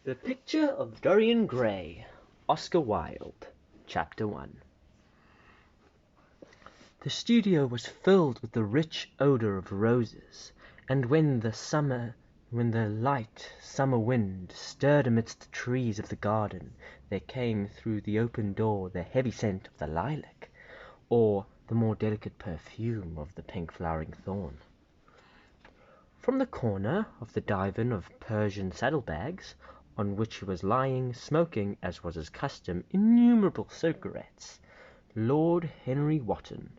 The Picture of Dorian Gray, Oscar Wilde, Chapter 1. The studio was filled with the rich odor of roses, and when the light summer wind stirred amidst the trees of the garden, there came through the open door the heavy scent of the lilac, or the more delicate perfume of the pink flowering thorn. From the corner of the divan of Persian saddlebags, on which he was lying, smoking, as was his custom, innumerable cigarettes, Lord Henry Wotton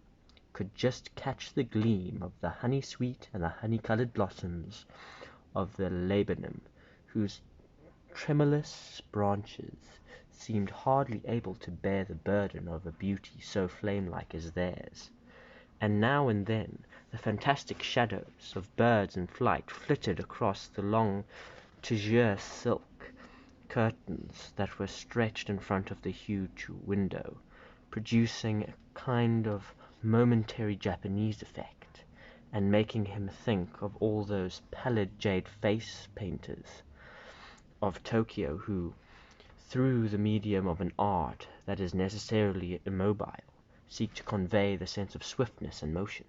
could just catch the gleam of the honey-sweet and the honey-coloured blossoms of the laburnum, whose tremulous branches seemed hardly able to bear the burden of a beauty so flame-like as theirs, and now and then the fantastic shadows of birds in flight flitted across the long tazure silk curtains that were stretched in front of the huge window, producing a kind of momentary Japanese effect, and making him think of all those pallid jade face painters of Tokyo who, through the medium of an art that is necessarily immobile, seek to convey the sense of swiftness and motion.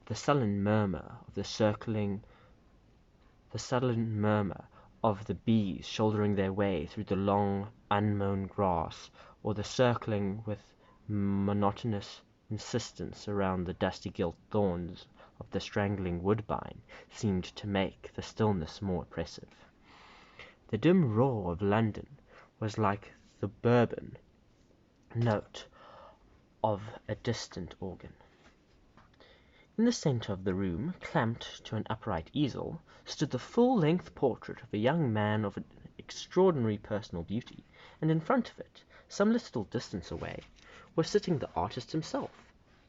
The sullen murmur of the bees shouldering their way through the long unmown grass, or the circling with monotonous insistence around the dusty gilt thorns of the strangling woodbine, seemed to make the stillness more oppressive. The dim roar of London was like the Bourbon note of a distant organ. In the centre of the room, clamped to an upright easel, stood the full-length portrait of a young man of an extraordinary personal beauty, and in front of it, some little distance away, was sitting the artist himself,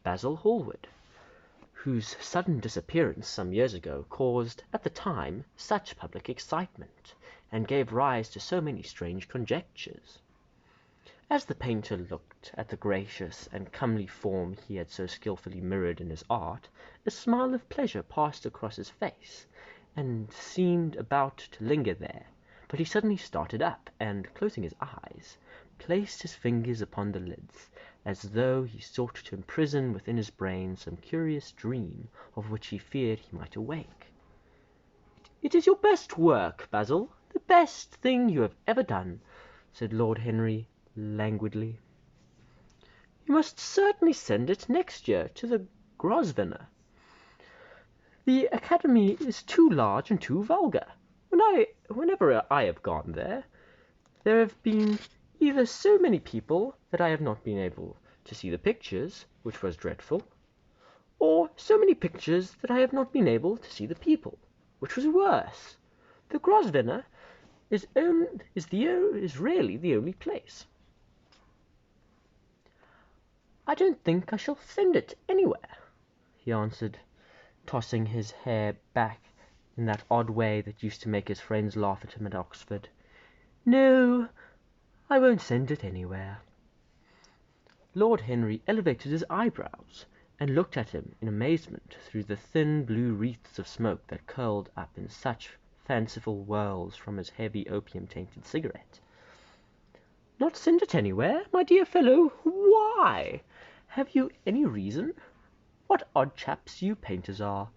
Basil Hallward, whose sudden disappearance some years ago caused, at the time, such public excitement, and gave rise to so many strange conjectures. As the painter looked at the gracious and comely form he had so skilfully mirrored in his art, a smile of pleasure passed across his face, and seemed about to linger there, but he suddenly started up, and, closing his eyes, placed his fingers upon the lids, as though he sought to imprison within his brain some curious dream of which he feared he might awake. "It is your best work, Basil, the best thing you have ever done," said Lord Henry languidly. "You must certainly send it next year to the Grosvenor. The Academy is too large and too vulgar. Whenever I have gone there have been either so many people that I have not been able to see the pictures, which was dreadful, or so many pictures that I have not been able to see the people, which was worse. The Grosvenor is really the only place." "I don't think I shall send it anywhere," he answered, tossing his hair back in that odd way that used to make his friends laugh at him at Oxford. "No, I won't send it anywhere." Lord Henry elevated his eyebrows, and looked at him in amazement through the thin blue wreaths of smoke that curled up in such fanciful whirls from his heavy opium-tainted cigarette. "Not send it anywhere, my dear fellow? Why? Have you any reason? What odd chaps you painters are!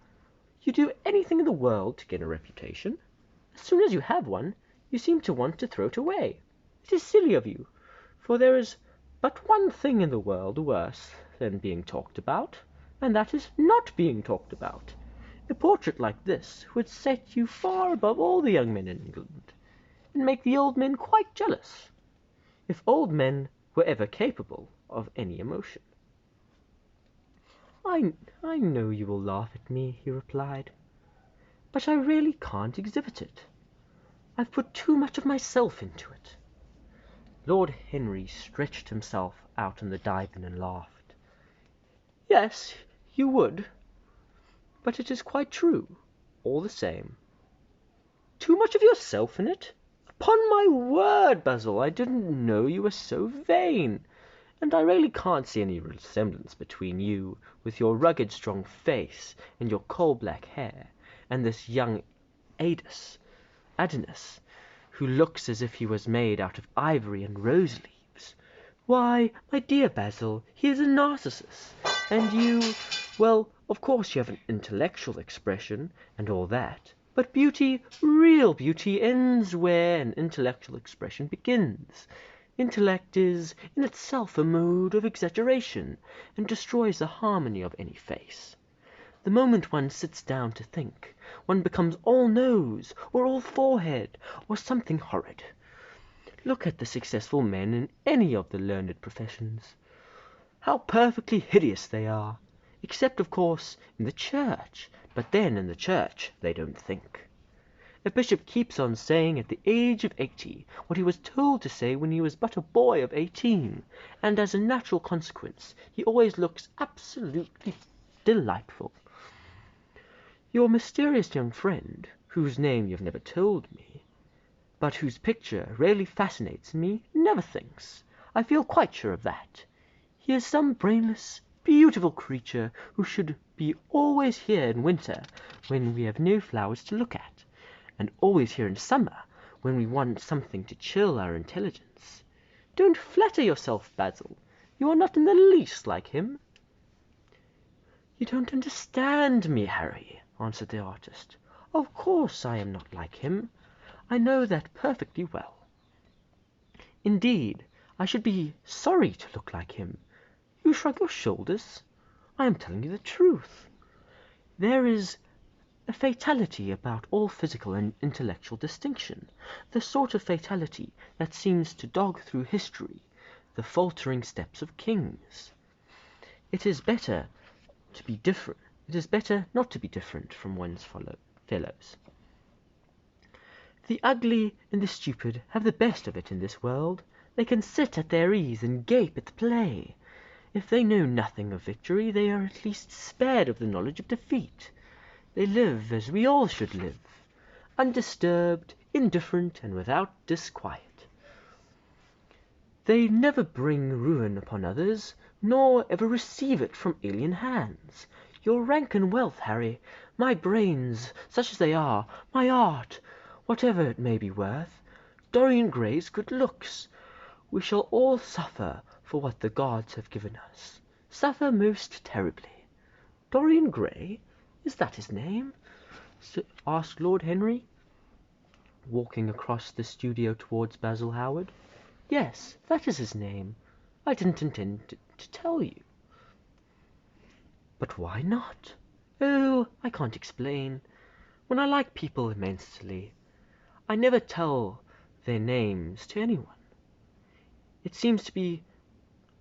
You do anything in the world to gain a reputation. As soon as you have one, you seem to want to throw it away. It is silly of you, for there is but one thing in the world worse than being talked about, and that is not being talked about. A portrait like this would set you far above all the young men in England, and make the old men quite jealous, if old men were ever capable of any emotion." I know you will laugh at me," he replied, "but I really can't exhibit it. I've put too much of myself into it." Lord Henry stretched himself out on the divan and laughed. "Yes, you would, but it is quite true, all the same." "Too much of yourself in it? Upon my word, Basil, I didn't know you were so vain. And I really can't see any resemblance between you, with your rugged strong face and your coal-black hair, and this young Adonis, who looks as if he was made out of ivory and rose leaves. Why, my dear Basil, he is a Narcissus, and you, well, of course you have an intellectual expression and all that, but beauty, real beauty, ends where an intellectual expression begins. Intellect is in itself a mode of exaggeration, and destroys the harmony of any face. The moment one sits down to think, one becomes all nose, or all forehead, or something horrid. Look at the successful men in any of the learned professions. How perfectly hideous they are, except, of course, in the church, but then in the church they don't think. A bishop keeps on saying at the age of 80 what he was told to say when he was but a boy of 18, and as a natural consequence he always looks absolutely delightful. Your mysterious young friend, whose name you have never told me, but whose picture really fascinates me, never thinks. I feel quite sure of that. He is some brainless, beautiful creature who should be always here in winter when we have no flowers to look at, and always here in summer when we want something to chill our intelligence. Don't flatter yourself, Basil. You are not in the least like him. You don't understand me, Harry, answered the artist. Of course I am not like him. I know that perfectly well. Indeed, I should be sorry to look like him. You shrug your shoulders. I am telling you the truth. There is a fatality about all physical and intellectual distinction, the sort of fatality that seems to dog through history the faltering steps of kings. It is better to be different. It is better not to be different from one's fellows. The ugly and the stupid have the best of it in this world. They can sit at their ease and gape at the play. If they know nothing of victory, they are at least spared of the knowledge of defeat. They live as we all should live, undisturbed, indifferent, and without disquiet. They never bring ruin upon others, nor ever receive it from alien hands. Your rank and wealth, Harry, my brains, such as they are, my art, whatever it may be worth, Dorian Gray's good looks, we shall all suffer for what the gods have given us, suffer most terribly. Dorian Gray? Is that his name? Asked Lord Henry, walking across the studio towards Basil Hallward. Yes, that is his name. I didn't intend to tell you. But why not? Oh, I can't explain. When I like people immensely, I never tell their names to anyone. It seems to be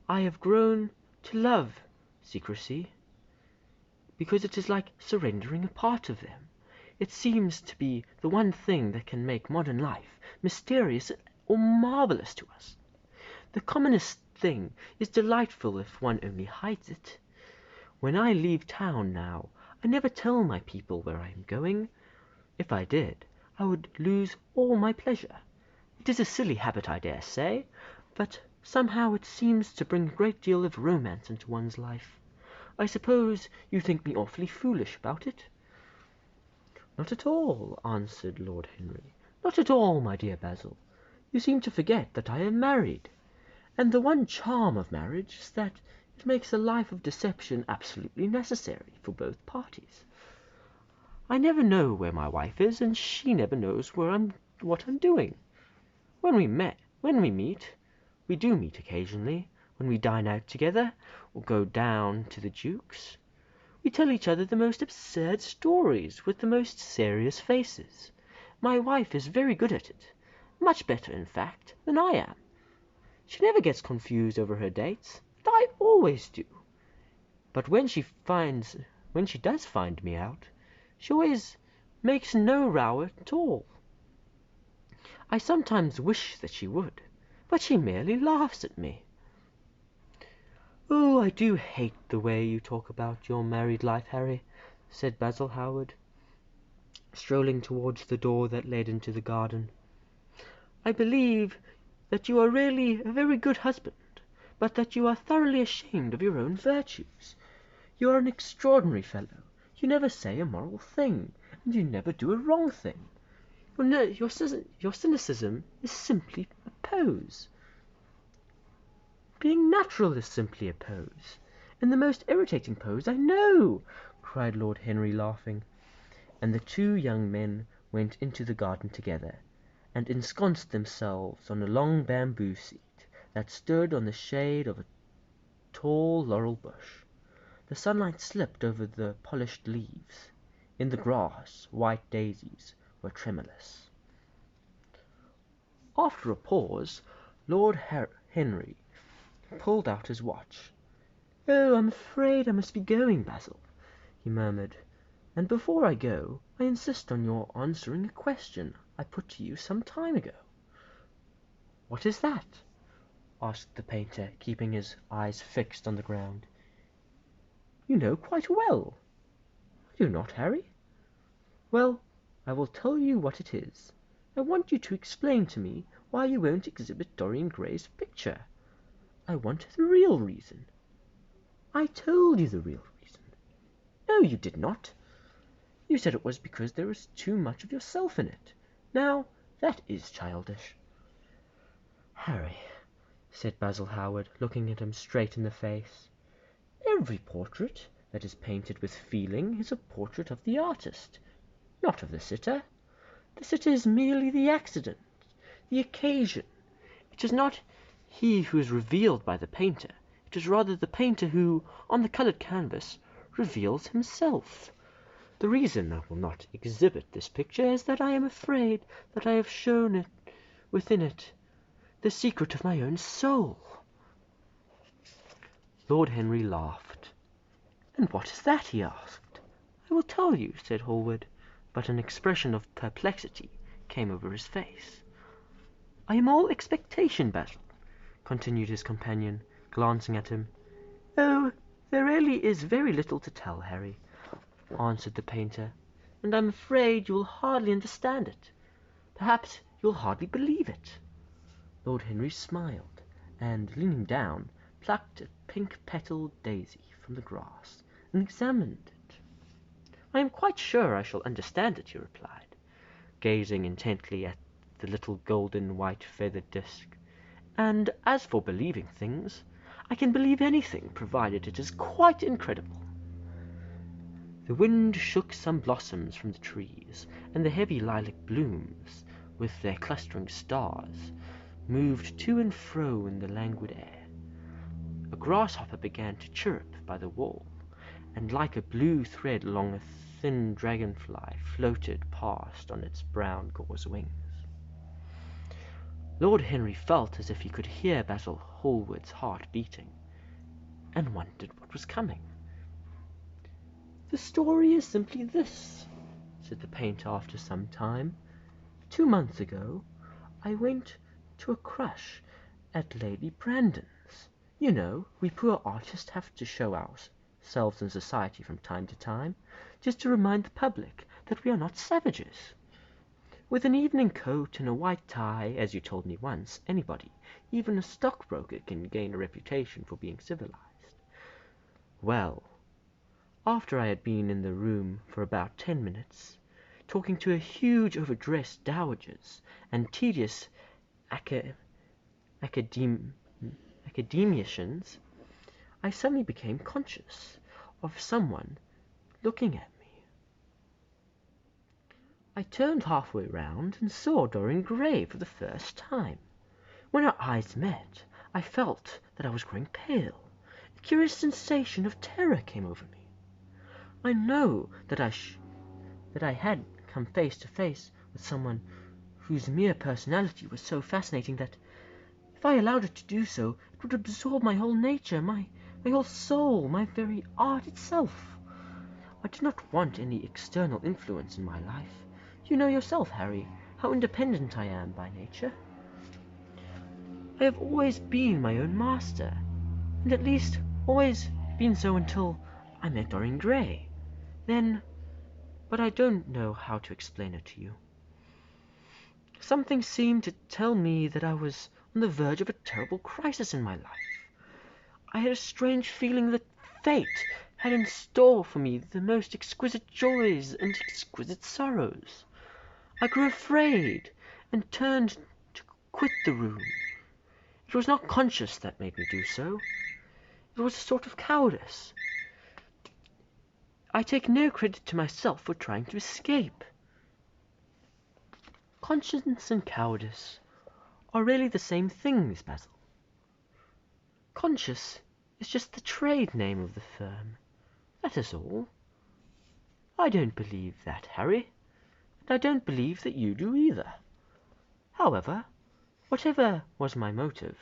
I have grown to love secrecy, because it is like surrendering a part of them. It seems to be the one thing that can make modern life mysterious or marvelous to us. The commonest thing is delightful if one only hides it. When I leave town now, I never tell my people where I am going. If I did, I would lose all my pleasure. It is a silly habit, I dare say, but somehow it seems to bring a great deal of romance into one's life. I suppose you think me awfully foolish about it? Not at all, answered Lord Henry. Not at all, my dear Basil. You seem to forget that I am married, and the one charm of marriage is that it makes a life of deception absolutely necessary for both parties. I never know where my wife is, and she never knows what I'm doing. When we meet, we do meet occasionally, when we dine out together, or go down to the Duke's. We tell each other the most absurd stories, with the most serious faces. My wife is very good at it, much better, in fact, than I am. She never gets confused over her dates, and I always do. But when she does find me out, she always makes no row at all. I sometimes wish that she would, but she merely laughs at me. Oh, I do hate the way you talk about your married life, Harry, said Basil Hallward, strolling towards the door that led into the garden. I believe that you are really a very good husband, but that you are thoroughly ashamed of your own virtues. You are an extraordinary fellow. You never say a moral thing, and you never do a wrong thing. Oh no, your cynicism is simply a pose. Being natural is simply a pose, and the most irritating pose I know," cried Lord Henry, laughing; and the two young men went into the garden together, and ensconced themselves on a long bamboo seat that stood on the shade of a tall laurel bush. The sunlight slipped over the polished leaves. In the grass white daisies were tremulous. After a pause, Lord Henry pulled out his watch. "Oh, I'm afraid I must be going, Basil," he murmured, "and before I go I insist on your answering a question I put to you some time ago." "What is that?" asked the painter, keeping his eyes fixed on the ground. "You know quite well. Do you not, Harry? Well, I will tell you what it is. I want you to explain to me why you won't exhibit Dorian Gray's picture. I want the real reason." "I told you the real reason." "No, you did not. You said it was because there is too much of yourself in it. Now, that is childish." "Harry," said Basil Hallward, looking at him straight in the face, "every portrait that is painted with feeling is a portrait of the artist, not of the sitter. The sitter is merely the accident, the occasion. It is not he who is revealed by the painter. It is rather the painter who, on the coloured canvas, reveals himself. The reason I will not exhibit this picture is that I am afraid that I have shown within it the secret of my own soul." Lord Henry laughed. "And what is that?" he asked. "I will tell you," said Hallward, but an expression of perplexity came over his face. "I am all expectation, Basil," continued his companion, glancing at him. "Oh, there really is very little to tell, Harry," answered the painter, "and I'm afraid you will hardly understand it. Perhaps you will hardly believe it." Lord Henry smiled, and, leaning down, plucked a pink-petalled daisy from the grass, and examined it. "I am quite sure I shall understand it," he replied, gazing intently at the little golden white feathered disc. "And as for believing things, I can believe anything, provided it is quite incredible." The wind shook some blossoms from the trees, and the heavy lilac blooms, with their clustering stars, moved to and fro in the languid air. A grasshopper began to chirrup by the wall, and like a blue thread along a thin dragonfly floated past on its brown gauze wings. Lord Henry felt as if he could hear Basil Hallward's heart beating, and wondered what was coming. "The story is simply this," said the painter after some time. "2 months ago I went to a crush at Lady Brandon's. You know, we poor artists have to show ourselves in society from time to time, just to remind the public that we are not savages. With an evening coat and a white tie, as you told me once, anybody, even a stockbroker, can gain a reputation for being civilized. Well, after I had been in the room for about 10 minutes, talking to a huge overdressed dowagers and tedious academicians, I suddenly became conscious of someone looking at me. I turned halfway round and saw Dorian Gray for the first time. When our eyes met, I felt that I was growing pale. A curious sensation of terror came over me. I know that I had come face to face with someone whose mere personality was so fascinating that, if I allowed it to do so, it would absorb my whole nature, my whole soul, my very art itself. I did not want any external influence in my life. You know yourself, Harry, how independent I am by nature. I have always been my own master, and at least always been so until I met Dorian Gray. Then, but I don't know how to explain it to you. Something seemed to tell me that I was on the verge of a terrible crisis in my life. I had a strange feeling that fate had in store for me the most exquisite joys and exquisite sorrows. I grew afraid, and turned to quit the room. It was not conscience that made me do so. It was a sort of cowardice. I take no credit to myself for trying to escape. Conscience and cowardice are really the same thing, Miss Basil. Conscience is just the trade name of the firm. That is all. I don't believe that, Harry, and I don't believe that you do either. However, whatever was my motive,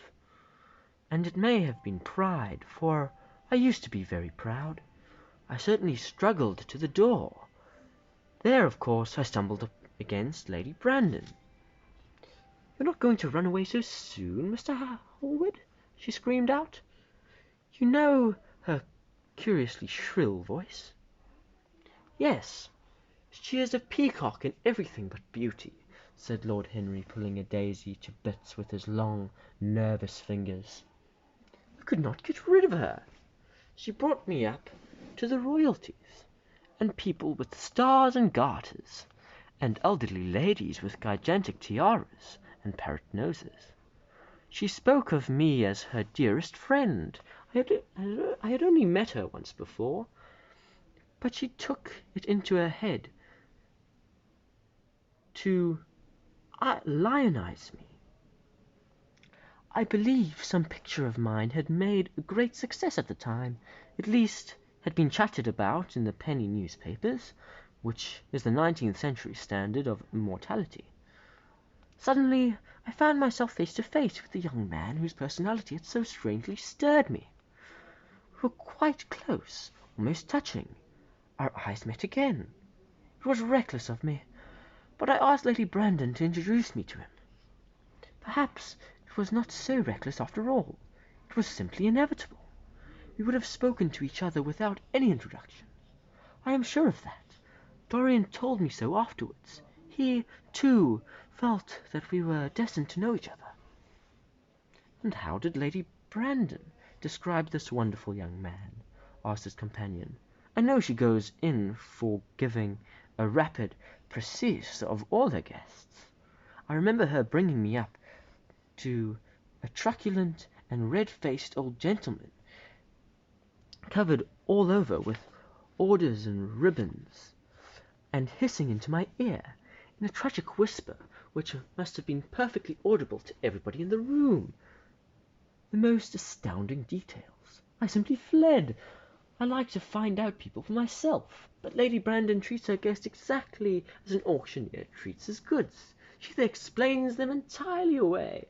and it may have been pride, for I used to be very proud, I certainly struggled to the door. There, of course, I stumbled up against Lady Brandon. "You're not going to run away so soon, Mr. Hallward?" she screamed out. You know her curiously shrill voice? "Yes, she is a peacock in everything but beauty," said Lord Henry, pulling a daisy to bits with his long, nervous fingers. "I could not get rid of her. She brought me up to the royalties, and people with stars and garters, and elderly ladies with gigantic tiaras and parrot noses. She spoke of me as her dearest friend. I had only met her once before, but she took it into her head to lionize me. I believe some picture of mine had made a great success at the time, at least had been chatted about in the penny newspapers, which is the 19th century standard of immortality. Suddenly I found myself face to face with the young man whose personality had so strangely stirred me. We were quite close, almost touching. Our eyes met again. It was reckless of me, but I asked Lady Brandon to introduce me to him. Perhaps it was not so reckless after all. It was simply inevitable. We would have spoken to each other without any introduction. I am sure of that. Dorian told me so afterwards. He, too, felt that we were destined to know each other." "And how did Lady Brandon describe this wonderful young man?" asked his companion. "I know she goes in for giving a rapid précis of all her guests. I remember her bringing me up to a truculent and red-faced old gentleman, covered all over with orders and ribbons, and hissing into my ear, in a tragic whisper which must have been perfectly audible to everybody in the room, the most astounding details. I simply fled. I like to find out people for myself, but Lady Brandon treats her guests exactly as an auctioneer treats his goods. She either explains them entirely away,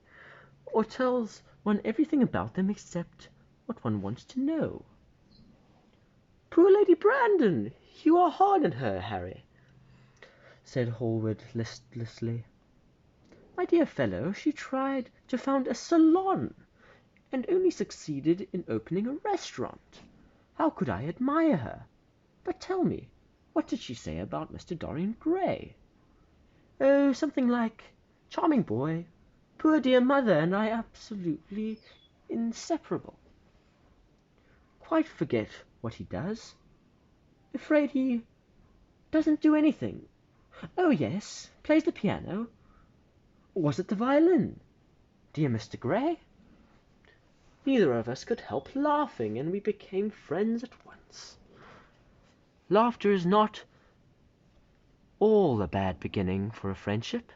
or tells one everything about them except what one wants to know." "Poor Lady Brandon! You are hard on her, Harry," said Hallward listlessly. "My dear fellow, she tried to found a salon, and only succeeded in opening a restaurant. How could I admire her? But tell me, what did she say about Mr. Dorian Gray?" "Oh, something like, 'Charming boy, poor dear mother and I absolutely inseparable. Quite forget what he does. Afraid he doesn't do anything. Oh, yes, plays the piano. Was it the violin? Dear Mr. Gray?' Neither of us could help laughing, and we became friends at once. Laughter is not all a bad beginning for a friendship,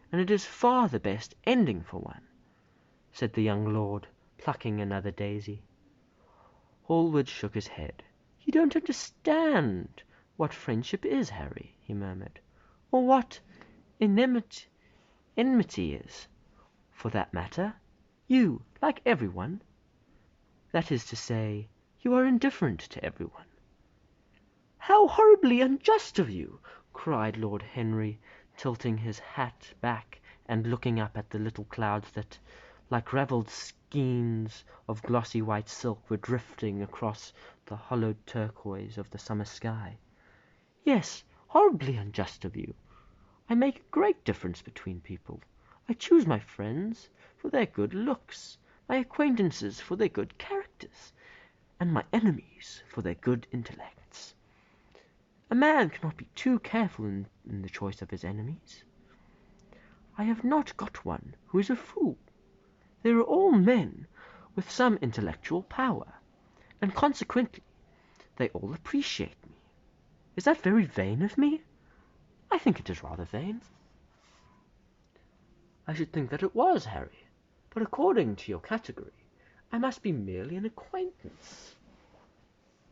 and it is far the best ending for one," said the young lord, plucking another daisy. Hallward shook his head. "You don't understand what friendship is, Harry," he murmured, "or what enmity is, for that matter. You, like everyone, that is to say, you are indifferent to everyone." "How horribly unjust of you!" cried Lord Henry, tilting his hat back and looking up at the little clouds that, like ravelled skeins of glossy white silk, were drifting across the hollowed turquoise of the summer sky. "Yes, horribly unjust of you. I make a great difference between people. I choose my friends for their good looks, my acquaintances for their good characters, and my enemies for their good intellects. A man cannot be too careful in the choice of his enemies. I have not got one who is a fool. They are all men with some intellectual power, and consequently they all appreciate me. Is that very vain of me? I think it is rather vain." "I should think that it was, Harry. But according to your category, I must be merely an acquaintance."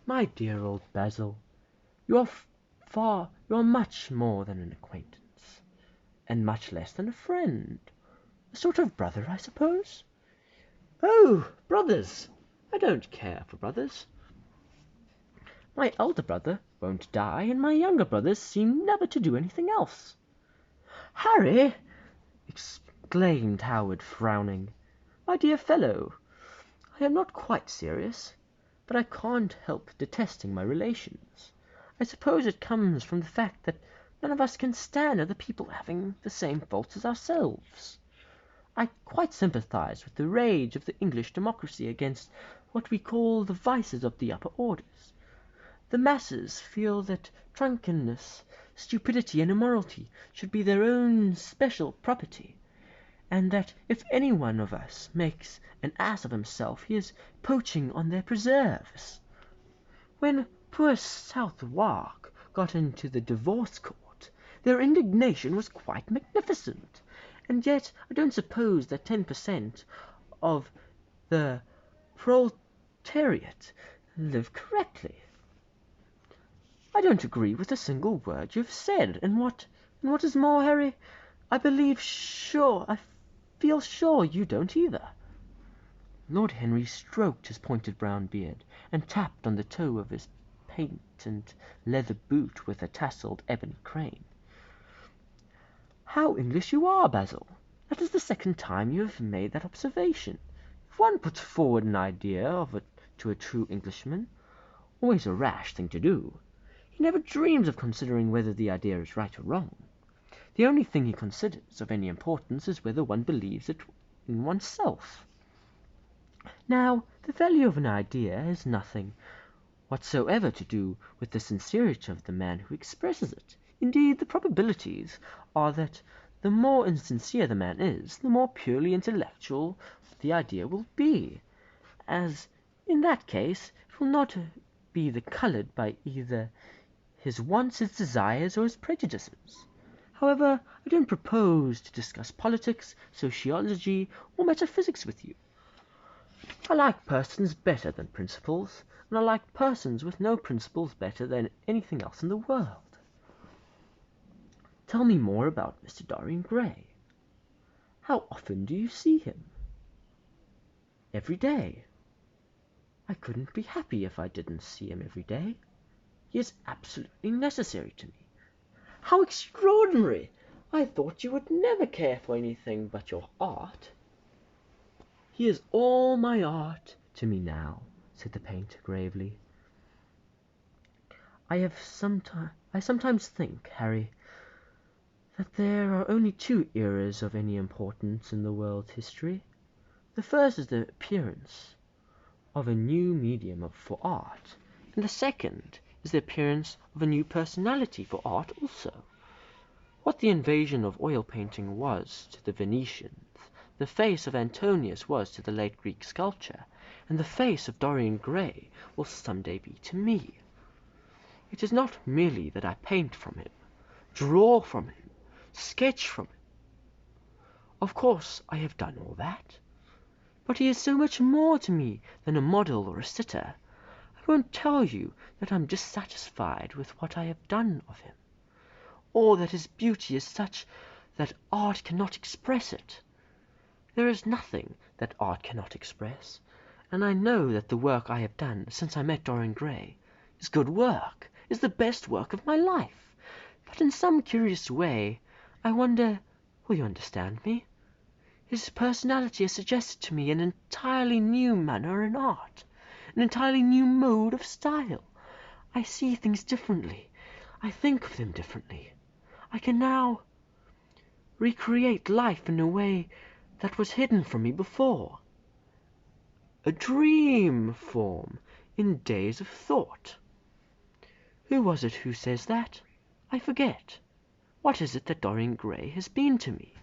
"My dear old Basil, you are much more than an acquaintance, and much less than a friend. A sort of brother, I suppose?" "Oh, brothers! I don't care for brothers. My elder brother won't die, and my younger brothers seem never to do anything else." "Harry!" exclaimed Howard, frowning. "My dear fellow, I am not quite serious, but I can't help detesting my relations. I suppose it comes from the fact that none of us can stand other people having the same faults as ourselves. I quite sympathize with the rage of the English democracy against what we call the vices of the upper orders. The masses feel that drunkenness, stupidity, and immorality should be their own special property, and that if any one of us makes an ass of himself he is poaching on their preserves. When poor Southwark got into the divorce court, their indignation was quite magnificent, and yet I don't suppose that 10% of the proletariat live correctly." "I don't agree with a single word you have said, and what is more, Harry, I feel sure you don't either." Lord Henry stroked his pointed brown beard, and tapped on the toe of his patent leather boot with a tasselled ebony crane. "How English you are, Basil! That is the second time you have made that observation. If one puts forward an idea of it to a true Englishman, always a rash thing to do, he never dreams of considering whether the idea is right or wrong. The only thing he considers of any importance is whether one believes it in oneself. Now, the value of an idea has nothing whatsoever to do with the sincerity of the man who expresses it. Indeed, the probabilities are that the more insincere the man is, the more purely intellectual the idea will be, as in that case it will not be coloured by either his wants, his desires, or his prejudices. However, I don't propose to discuss politics, sociology, or metaphysics with you. I like persons better than principles, and I like persons with no principles better than anything else in the world. Tell me more about Mr. Dorian Gray. How often do you see him?" "Every day. I couldn't be happy if I didn't see him every day. He is absolutely necessary to me." "How extraordinary! I thought you would never care for anything but your art." "He is all my art to me now," said the painter gravely. I sometimes think, Harry, that there are only two eras of any importance in the world's history. The first is the appearance of a new medium for art, and the second is the appearance of a new personality for art also. What the invasion of oil painting was to the Venetians, the face of Antonius was to the late Greek sculpture, and the face of Dorian Gray will some day be to me. It is not merely that I paint from him, draw from him, sketch from him. Of course I have done all that, but he is so much more to me than a model or a sitter. I won't tell you that I am dissatisfied with what I have done of him, or that his beauty is such that art cannot express it. There is nothing that art cannot express, and I know that the work I have done since I met Dorian Gray is good work, is the best work of my life. But in some curious way, I wonder, will you understand me? His personality has suggested to me an entirely new manner in art, an entirely new mode of style. I see things differently. I think of them differently. I can now recreate life in a way that was hidden from me before. A dream form in days of thought. Who was it who says that? I forget. What is it that Dorian Gray has been to me?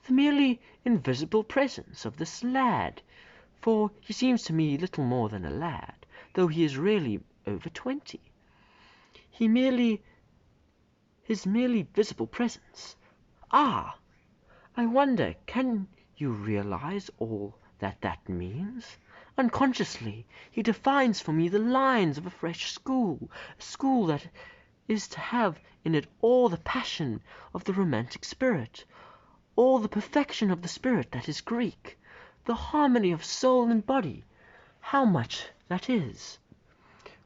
the merely invisible presence of this lad, for he seems to me little more than a lad, though he is really over 20. His merely visible presence. Ah! I wonder, can you realize all that means? Unconsciously, he defines for me the lines of a fresh school, a school that is to have in it all the passion of the romantic spirit, all the perfection of the spirit that is Greek, the harmony of soul and body. How much that is!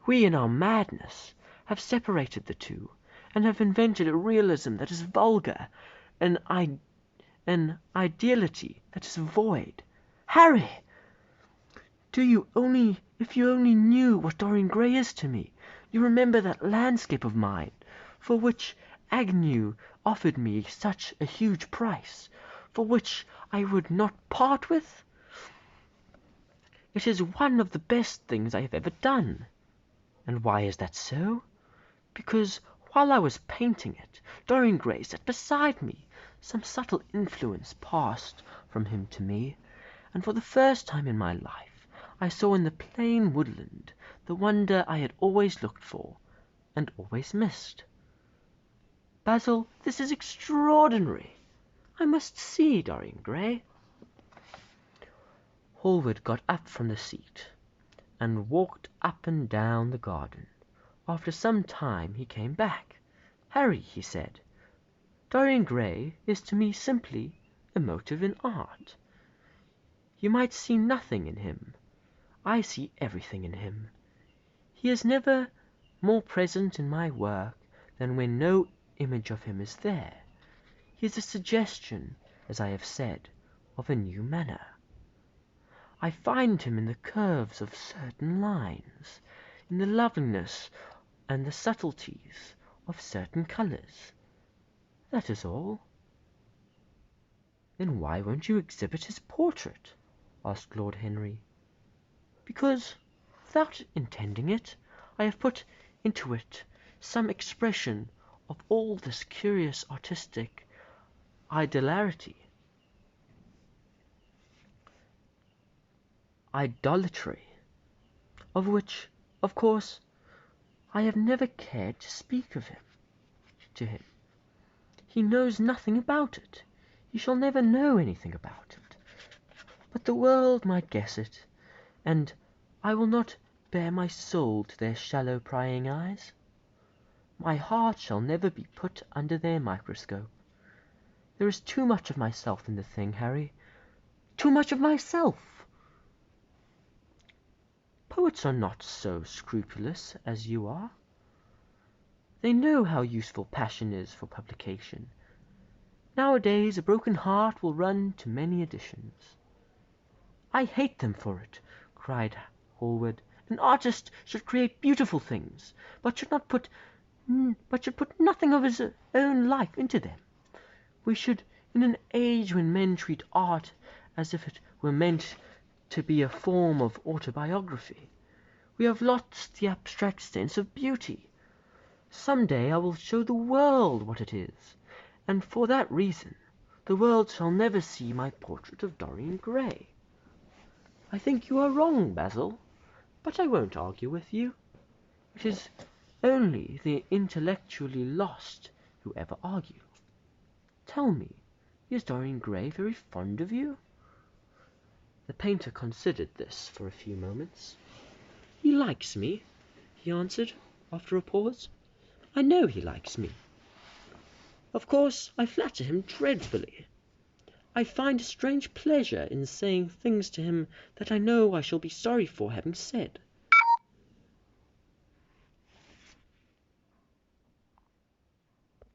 We, in our madness, have separated the two, and have invented a realism that is vulgar, an ideality that is void. Harry! If you only knew what Dorian Gray is to me, you remember that landscape of mine, for which Agnew offered me such a huge price, for which I would not part with? It is one of the best things I have ever done. And why is that so? Because while I was painting it, Dorian Gray sat beside me. Some subtle influence passed from him to me, and for the first time in my life I saw in the plain woodland the wonder I had always looked for, and always missed. Basil, this is extraordinary. I must see Dorian Gray. Hallward got up from the seat, and walked up and down the garden. After some time he came back. "Harry," he said, "Dorian Gray is to me simply a motive in art. You might see nothing in him. I see everything in him. He is never more present in my work than when no image of him is there. He is a suggestion, as I have said, of a new manner. I find him in the curves of certain lines, in the loveliness and the subtleties of certain colours. That is all." "Then why won't you exhibit his portrait?" asked Lord Henry. "Because, without intending it, I have put into it some expression of all this curious artistic idolatry, of which, of course, I have never cared to speak to him. He knows nothing about it. He shall never know anything about it. But the world might guess it, and I will not bare my soul to their shallow prying eyes. My heart shall never be put under their microscope. There is too much of myself in the thing, Harry. Too much of myself. Poets are not so scrupulous as you are. They know how useful passion is for publication. Nowadays a broken heart will run to many editions." "I hate them for it," cried Hallward. "An artist should create beautiful things, but should put nothing of his own life into them. We should, in an age when men treat art as if it were meant to be a form of autobiography, we have lost the abstract sense of beauty. Some day I will show the world what it is, and for that reason the world shall never see my portrait of Dorian Gray." "I think you are wrong, Basil, but I won't argue with you. It is only the intellectually lost who ever argue. Tell me, is Dorian Gray very fond of you?" The painter considered this for a few moments. "He likes me," he answered, after a pause. "I know he likes me. Of course I flatter him dreadfully. I find a strange pleasure in saying things to him that I know I shall be sorry for having said.